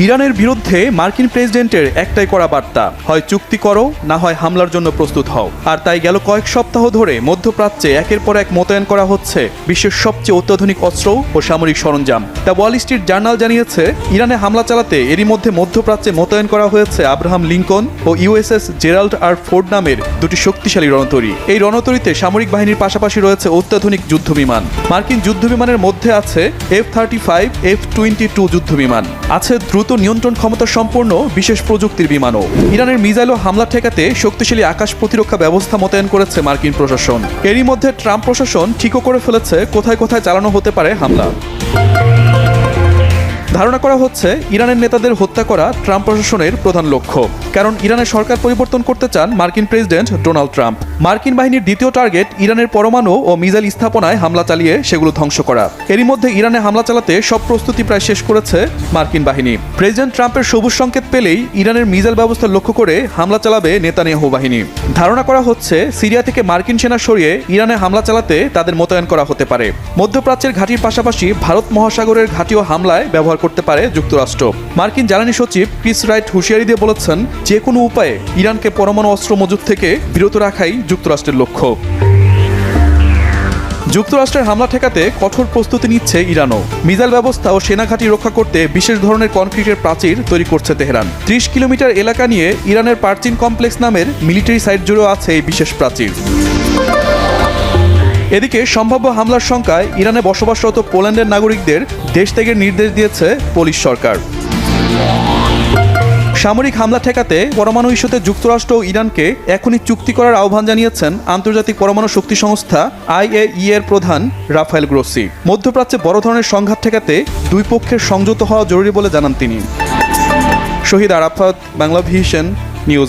ইরানের বিরুদ্ধে মার্কিন প্রেসিডেন্টের একটাই করা বার্তা, হয় চুক্তি করো, না হয় হামলার জন্য প্রস্তুত হও। আর তাই গেল কয়েক সপ্তাহ ধরে মধ্যপ্রাচ্যে একের পর এক মোতায়েন করা হচ্ছে বিশ্বের সবচেয়ে অত্যাধুনিক অস্ত্র ও সামরিক সরঞ্জাম। দ্য ওয়াল স্ট্রিট জার্নাল জানিয়েছে, ইরানে হামলা চালাতে এরই মধ্যে মধ্যপ্রাচ্যে মোতায়েন করা হয়েছে আব্রাহাম লিঙ্কন ও ইউএসএস জেরাল্ড আর ফোর্ড নামের দুটি শক্তিশালী রণতরী। এই রণতরীতে সামরিক বাহিনীর পাশাপাশি রয়েছে অত্যাধুনিক যুদ্ধবিমান। মার্কিন যুদ্ধবিমানের মধ্যে আছে F-35, F-22 যুদ্ধবিমান, আছে দ্রুত নিয়ন্ত্রণ ক্ষমতা সম্পন্ন বিশেষ প্রযুক্তির বিমানও। ইরানের মিসাইল ও হামলা ঠেকাতে শক্তিশালী আকাশ প্রতিরক্ষা ব্যবস্থা মোতায়েন করেছে মার্কিন প্রশাসন। এরই মধ্যে ট্রাম্প প্রশাসন ঠিকও করে ফেলেছে কোথায় কোথায় চালানো হতে পারে হামলা। ধারণা করা হচ্ছে ইরানের নেতাদের হত্যা করা ট্রাম্প প্রশাসনের প্রধান লক্ষ্য, কারণ ইরানের সরকার পরিবর্তন করতে চান মার্কিন প্রেসিডেন্ট ডোনাল্ড ট্রাম্প। মার্কিন বাহিনীর দ্বিতীয় টার্গেট ইরানের পরমাণু ও মিসাইল স্থাপনায় হামলা চালিয়ে সেগুলো ধ্বংস করা। এরই মধ্যে ইরানে হামলা চালাতে সব প্রস্তুতি প্রায় শেষ করেছে মার্কিন বাহিনী। প্রেসিডেন্ট ট্রাম্পের সবুজ সংকেত পেলেই ইরানের মিসাইল ব্যবস্থা লক্ষ্য করে হামলা চালাবে নেতানিয়াহু বাহিনী। ধারণা করা হচ্ছে সিরিয়া থেকে মার্কিন সেনা সরিয়ে ইরানে হামলা চালাতে তাদের মোতায়েন করা হতে পারে। মধ্যপ্রাচ্যের ঘাঁটির পাশাপাশি ভারত মহাসাগরের ঘাঁটিও হামলায় ব্যবহার করতে পারে যুক্তরাষ্ট্র। মার্কিন জ্বালানি সচিব ক্রিস রাইট হুঁশিয়ারি দিয়ে বলেছেন, যে কোনো উপায়ে ইরানকে পরমাণু অস্ত্র মজুত থেকে বিরত রাখাই যুক্তরাষ্ট্রের লক্ষ্য। যুক্তরাষ্ট্রের হামলা ঠেকাতে কঠোর প্রস্তুতি নিচ্ছে ইরানও। মিসাইল ব্যবস্থা ও সেনাঘাঁটি রক্ষা করতে বিশেষ ধরনের কনক্রিটের প্রাচীর তৈরি করছে তেহরান। 30 কিলোমিটার এলাকা নিয়ে ইরানের পার্চিন কমপ্লেক্স নামের মিলিটারি সাইট জুড়েও আছে এই বিশেষ প্রাচীর। এদিকে সম্ভাব্য হামলার শঙ্কায় ইরানে বসবাসরত পোল্যান্ডের নাগরিকদের দেশ ত্যাগের নির্দেশ দিয়েছে পোলিশ সরকার। সামরিক হামলা ঠেকাতে পরমাণু ইস্যুতে যুক্তরাষ্ট্র ও ইরানকে এখনই চুক্তি করার আহ্বান জানিয়েছেন আন্তর্জাতিক পরমাণু শক্তি সংস্থা IAEA এর প্রধান রাফায়েল গ্রোসি। মধ্যপ্রাচ্যে বড় ধরনের সংঘাত ঠেকাতে দুই পক্ষের সংযত হওয়া জরুরি বলে জানান তিনি। শহীদ আরাফাত, বাংলা ভিশন নিউজ।